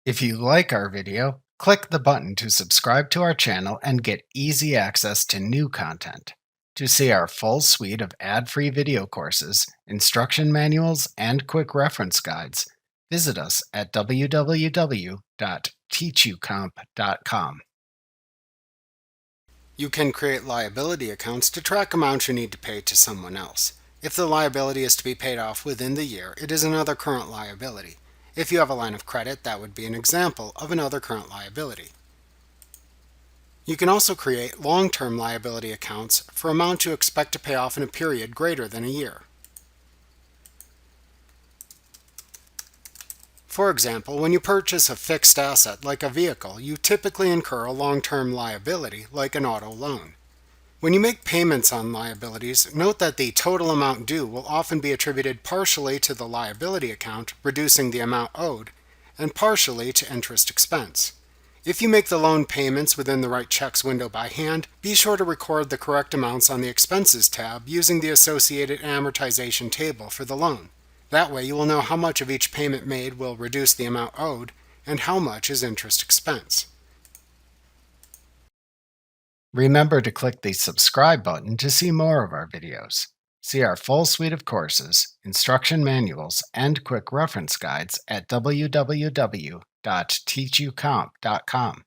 If you like our video, click the button to subscribe to our channel and get easy access to new content. To see our full suite of ad-free video courses, instruction manuals, and quick reference guides, visit us at www.teachucomp.com. You can create liability accounts to track amounts you need to pay to someone else. If the liability is to be paid off within the year, it is another current liability. If you have a line of credit, that would be an example of another current liability. You can also create long-term liability accounts for amounts you expect to pay off in a period greater than a year. For example, when you purchase a fixed asset like a vehicle, you typically incur a long-term liability like an auto loan. When you make payments on liabilities, note that the total amount due will often be attributed partially to the liability account, reducing the amount owed, and partially to interest expense. If you make the loan payments within the Write Checks window by hand, be sure to record the correct amounts on the Expenses tab using the associated amortization table for the loan. That way you will know how much of each payment made will reduce the amount owed and how much is interest expense. Remember to click the subscribe button to see more of our videos. See our full suite of courses, instruction manuals, and quick reference guides at www.teachucomp.com.